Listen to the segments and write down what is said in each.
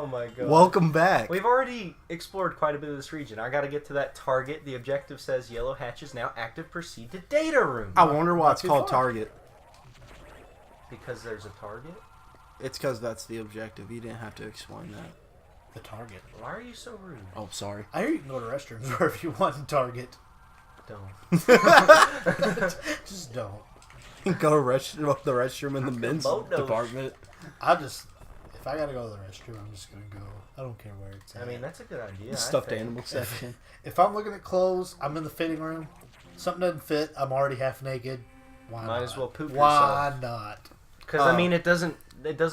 my god. Welcome back. We've already explored quite a bit of this region. I gotta get to that target. The objective says yellow hatch is now active. Proceed to data room. I wonder why it's called target. Because there's a target? It's because that's the objective. You didn't have to explain that. The target. Why are you so rude? Oh, sorry. I hear you can go to restrooms wherever you want in Target. Don't. Just don't. Go to the restroom in the men's department. If I gotta go to the restroom, I'm just gonna go. I don't care where it's at. I mean, that's a good idea. The stuffed animal section. If I'm looking at clothes, I'm in the fitting room. Something doesn't fit. I'm already half naked. Why Might not? as well poop Why yourself. not? Because I mean, it doesn't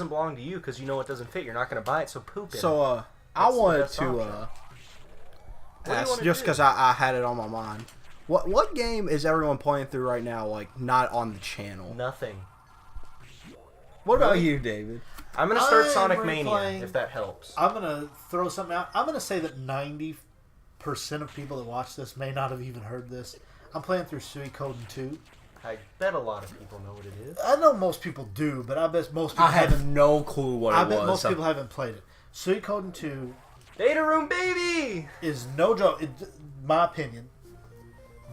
belong to you because you know it doesn't fit. You're not going to buy it, so poop it. So I wanted to ask, just because I had it on my mind. What game is everyone playing through right now? Like not on the channel. Nothing. What about you, David? I'm going to start Sonic Mania if that helps. I'm gonna throw something out. I'm gonna say that 90% of people that watch this may not have even heard this. I'm playing through Suikoden 2. I bet a lot of people know what it is. I know most people do, but I bet most people I have no clue what it was. I bet most people haven't played it. Suikoden 2 Data room, baby! is no joke. My opinion,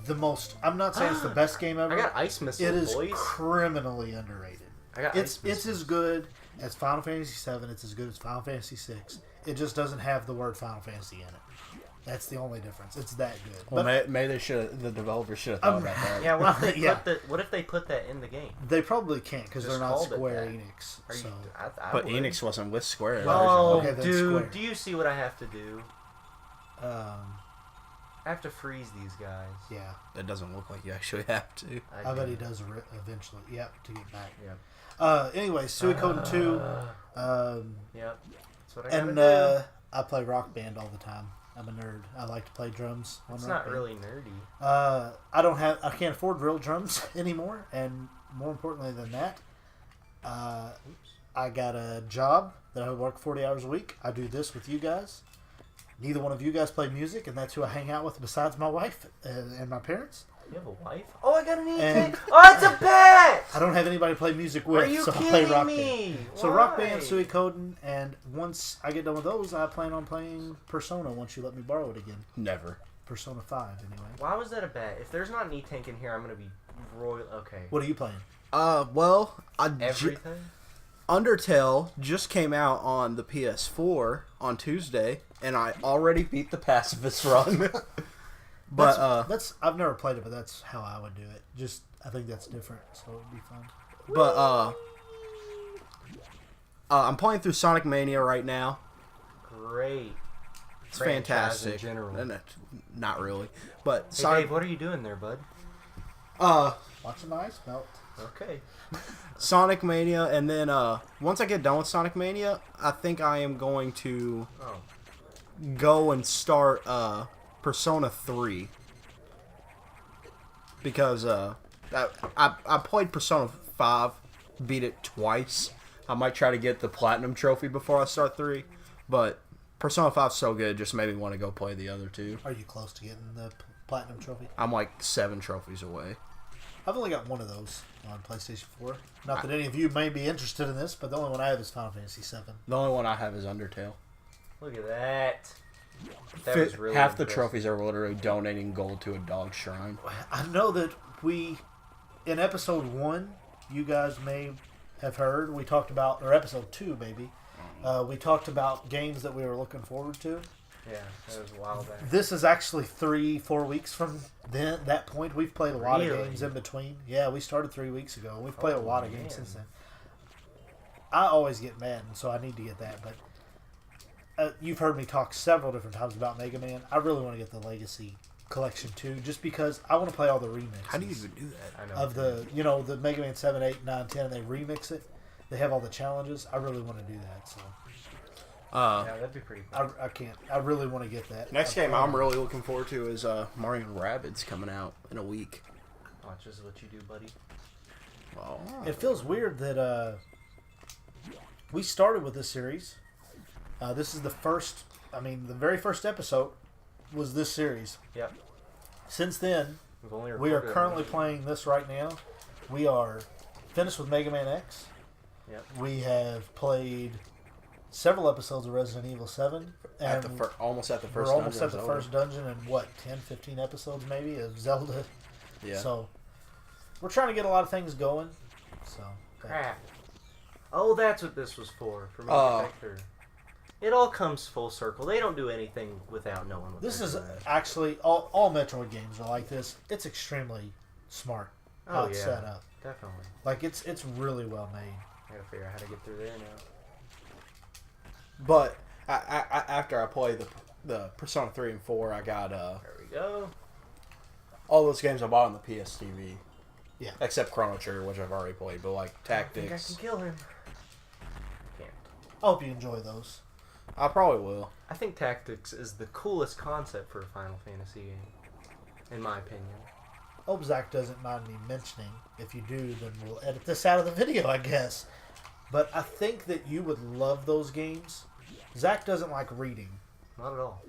the most. I'm not saying it's the best game ever. I got Ice Missile, It is boys. criminally underrated. I got It's as good as Final Fantasy VII. It's as good as Final Fantasy VI. It just doesn't have the word Final Fantasy in it. That's the only difference. It's that good. Well, maybe the developers should have thought about that. Yeah, what if they put that in the game? They probably can't because they're not called it Square that. Enix. Are you, So. I But would. Enix wasn't with Square. Oh, Okay, then dude, Square. do you see what I have to do? Um, I have to freeze these guys. yeah. That doesn't look like you actually have to. I bet he does eventually. Yep, to get back. Yep. Anyway, Suikoden 2. Yep. That's what I gotta And do. I play Rock Band all the time. I'm a nerd. I like to play drums. It's on not Rock Band. really nerdy. I can't afford real drums anymore, and more importantly than that, I got a job that I work 40 hours a week. I do this with you guys. Neither one of you guys play music, and that's who I hang out with besides my wife and my parents. You have a wife? Oh, I got an And- E-Tank! Oh, it's a bat! I don't have anybody to play music with, Are you so I play kidding Rock me? Band. So Why? Rock Band, Suikoden, and once I get done with those, I plan on playing Persona once you let me borrow it again. Never. Persona 5, anyway. Why was that a bat? If there's not an E-Tank in here, I'm gonna be royal. Okay. What are you playing? Well, Everything? Undertale just came out on the PS4 on Tuesday, and I already beat the pacifist run. But that's I've never played it, but that's how I would do it. Just I think that's different, so it'd be fun. But I'm playing through Sonic Mania right now. Great. It's Franchise fantastic. in general. No, not really, but Hey, Sonic. Dave, what are you doing there, bud? Watching the ice melt. Okay. Sonic Mania, and then once I get done with Sonic Mania, I think I am going to go and start Persona 3 because I played Persona 5, beat it twice. I might try to get the Platinum Trophy before I start 3, but Persona 5's so good, just made me want to go play the other two. Are you close to getting the Platinum Trophy? I'm like 7 trophies away. I've only got one of those on PlayStation 4. Not that any of you may be interested in this, but the only one I have is Final Fantasy 7. The only one I have is Undertale. Look at that. That was really Half the impressive. trophies are literally donating gold to a dog shrine. I know that in episode 1, you guys may have heard, we talked about, or episode 2 maybe, we talked about games that we were looking forward to. Yeah, that was a while back. This is actually 3-4 weeks from that point. We've played a lot of Really? games in between. Yeah, we started 3 weeks ago. We've played a lot of man. games since then. I always get mad, and so I need to get that. But you've heard me talk several different times about Mega Man. I really want to get the Legacy Collection 2, just because I want to play all the remixes. How do you even do that? I know. Of the Mega Man 7, 8, 9, 10, and they remix it. They have all the challenges. I really want to do that, so... yeah, that'd be pretty cool. I can't. I really want to get that. Next game I'm really looking forward to is Mario & Rabbids coming out in a week. Watch this is what you do, buddy. Oh. It feels weird that we started with this series. This is the first. I mean, the very first episode was this series. Yep. Since then, We've only we are recorded currently it. playing this right now. We are finished with Mega Man X. Yep. We have played several episodes of Resident Evil 7. At And almost at the first. we're almost dungeon at the of Zelda. first dungeon and what, 10, 15 episodes maybe of Zelda. Yeah. So we're trying to get a lot of things going. So Crap. Oh, that's what this was for me to protect her. It all comes full circle. They don't do anything without knowing what this they're is doing. actually all Metroid games are like this. It's extremely smart how it's set up. Definitely. Like it's really well made. I gotta figure out how to get through there now. But after I play the Persona 3 and 4, I got There we go. all those games I bought on the PS TV. Yeah. Except Chrono Trigger, which I've already played, but like I think I Tactics. can kill him. Can't. I hope you enjoy those. I probably will. I think Tactics is the coolest concept for a Final Fantasy game, in my opinion. Hope Zach doesn't mind me mentioning. If you do, then we'll edit this out of the video, I guess. But I think that you would love those games. Zach doesn't like reading. Not at all.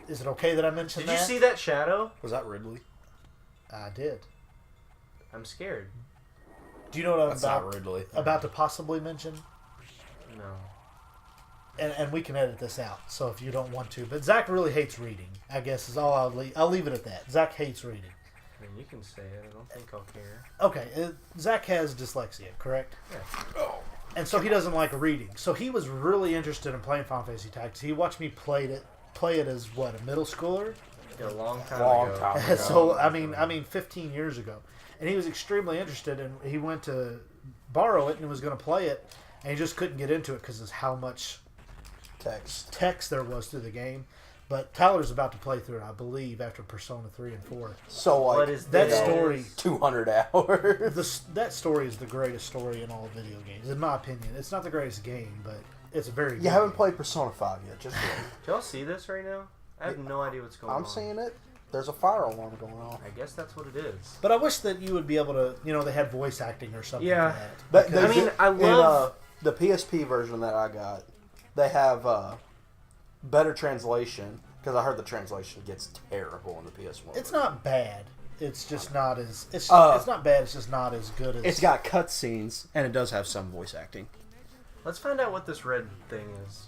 Is it okay that I mention Did that? you see that shadow? Was that Ridley? I did. I'm scared. Do you know what That's I'm not Ridley. about to possibly mention? No. And we can edit this out, so if you don't want to. But Zach really hates reading, I guess is all I'll leave it at that. Zach hates reading. I mean, you can say it. I don't think I'll care. Okay, Zach has dyslexia, correct? Yeah. Oh. And so he doesn't like reading. So he was really interested in playing Final Fantasy Tactics. He watched me play it as, what, a middle schooler? A long time Long ago. time ago. So, I mean, 15 years ago. And he was extremely interested, and he went to borrow it and was going to play it, and he just couldn't get into it because of how much text there was through the game. But Tyler's about to play through it, I believe, after Persona 3 and 4. So like What is That this? story, 200 hours. that story is the greatest story in all video games, in my opinion. It's not the greatest game, but it's a very good You haven't game. played Persona 5 yet, just wait. Do y'all see this right now? I have no idea what's going on. I'm seeing it. There's a fire alarm going on. I guess that's what it is. But I wish that you would be able to, they had voice acting or something Yeah. for that. But Because- they I mean, did- I love- in, the PSP version that I got. They have better translation because I heard the translation gets terrible in the PS1. it's not bad. It's just not as it's not bad. It's just not as good as It's got cutscenes and it does have some voice acting. Let's find out what this red thing is.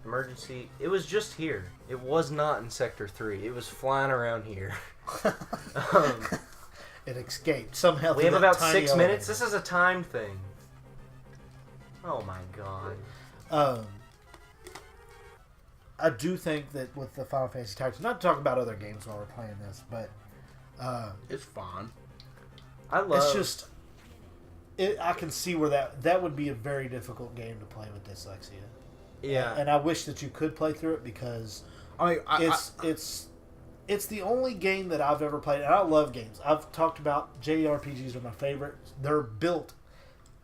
Emergency. It was just here. It was not in Sector 3. It was flying around here. It escaped somehow. We through have that about tiny 6 minutes. elevator. This is a time thing. Oh my god. I do think that with the Final Fantasy Tactics, not to talk about other games while we're playing this, but It's fun. I love. it's just I can see where that would be a very difficult game to play with dyslexia. Yeah. And I wish that you could play through it because I mean, it's the only game that I've ever played, and I love games. I've talked about JRPGs are my favorite. They're built.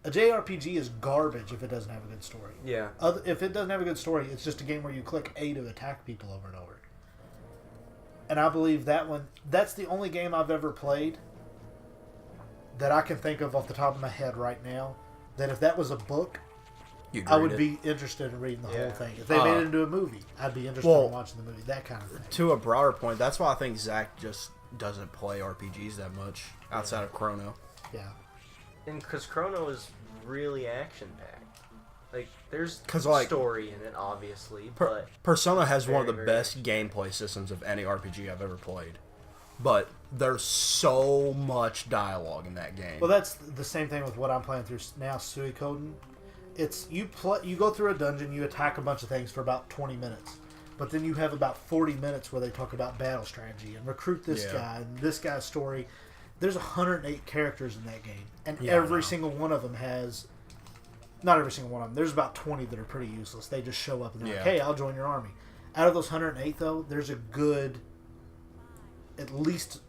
A JRPG is garbage if it doesn't have a good story. Yeah. If it doesn't have a good story, it's just a game where you click A to attack people over and over. And I believe that's the only game I've ever played that I can think of off the top of my head right now, that if that was a book, you'd I read would it. be interested in reading the Yeah. whole thing. If they made it into a movie, I'd be interested in watching the movie. That kind of thing. To a broader point, that's why I think Zach just doesn't play RPGs that much outside of Chrono. Yeah. And because Chrono is really action packed. Like, there's 'Cause, like, story in it, obviously, but Persona has one of the very, best gameplay systems of any RPG I've ever played. But there's so much dialogue in that game. Well, that's the same thing with what I'm playing through now, Suikoden. It's you go through a dungeon, you attack a bunch of things for about 20 minutes. But then you have about 40 minutes where they talk about battle strategy and recruit this guy and this guy's story. There's 108 characters in that game, and Yeah, I every know. single one of them has. Not every single one of them. There's about 20 that are pretty useless. They just show up and they're like, Yeah. "Hey, I'll join your army." Out of those 108, though, there's a good, at least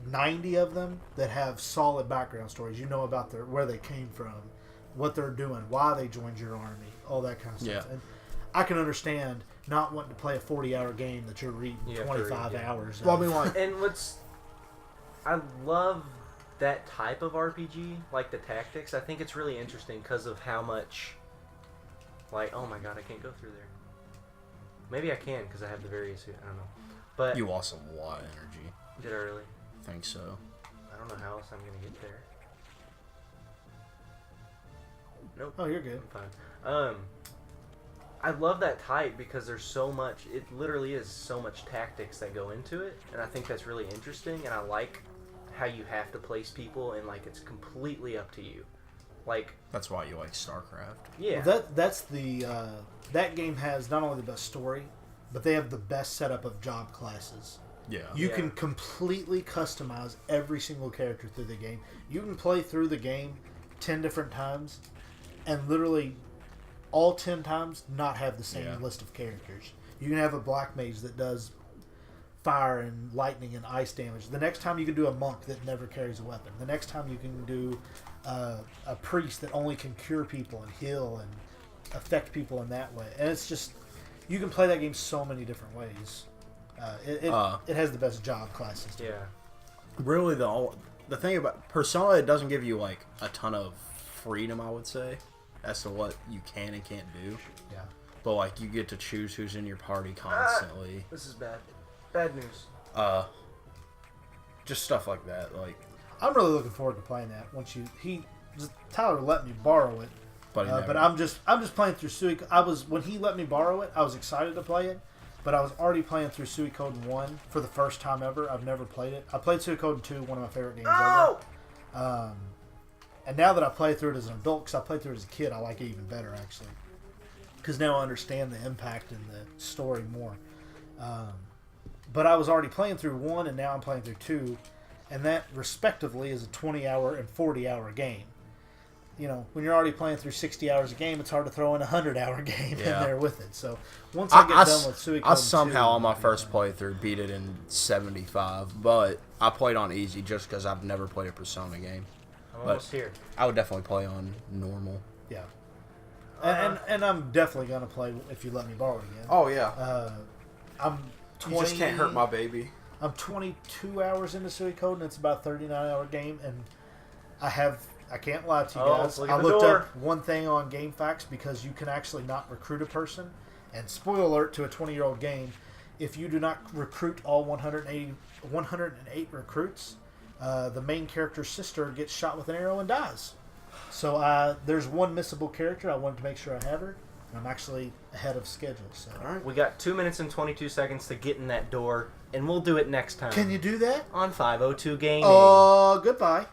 90 of them that have solid background stories. You know about where they came from, what they're doing, why they joined your army, all that kind of stuff. Yeah. And I can understand not wanting to play a 40-hour game that you're reading You have to read, 25 yeah. hours. Well, I of. mean, like, and I love that type of RPG, like the Tactics. I think it's really interesting because of how much, like, oh my god, I can't go through there. Maybe I can because I have the various, I don't know. But you lost a lot of energy. did I really? I think so. I don't know how else I'm gonna get there. Nope. Oh, you're good. I'm fine. I love that type because there's so much. It literally is so much tactics that go into it, and I think that's really interesting. And I like how you have to place people, and like it's completely up to you. Like That's why you like StarCraft. yeah, Well, that's the that game has not only the best story, but they have the best setup of job classes. Yeah. You Yeah. can completely customize every single character through the game. You can play through the game 10 different times and literally all 10 times not have the same Yeah. list of characters. You can have a black mage that does fire and lightning and ice damage. The next time you can do a monk that never carries a weapon. The next time you can do a priest that only can cure people and heal and affect people in that way. And it's just, you can play that game so many different ways. It has the best job classes. yeah. Really, the thing about Persona, it doesn't give you like a ton of freedom, I would say, as to what you can and can't do. Yeah. But like you get to choose who's in your party constantly. This is bad. Bad news. Just stuff like that. Like, I'm really looking forward to playing that. Tyler let me borrow it, but, but I'm just playing through Suikoden. When he let me borrow it, I was excited to play it, but I was already playing through Suikoden 1 for the first time ever. I've never played it. I played Suikoden 2, one of my favorite games Oh! ever. And now that I play through it as an adult, because I played through it as a kid, I like it even better actually, because now I understand the impact and the story more. But I was already playing through 1, and now I'm playing through 2, and that respectively is a 20-hour and 40-hour game. You know, when you're already playing through 60 hours a game, it's hard to throw in a 100-hour game in there with it. So once I get done with Suikoden I somehow 2, on my first playthrough beat it in 75, but I played on easy just because I've never played a Persona game. I'm almost here. I would definitely play on normal. Yeah. And I'm definitely going to play if you let me borrow it again. Oh yeah. I'm 20, You just can't hurt my baby. I'm 22 hours into Suikoden. It's about a 39-hour game, and I can't lie to you guys. Look at I the looked door. up one thing on GameFAQs because you can actually not recruit a person. And spoiler alert to a 20-year-old game, if you do not recruit all 108 recruits, the main character's sister gets shot with an arrow and dies. So there's one missable character. I wanted to make sure I have her. And I'm actually ahead of schedule. So. All right. We got 2 minutes and 22 seconds to get in that door, and we'll do it next time. Can you do that? On 502 Gaming. Goodbye.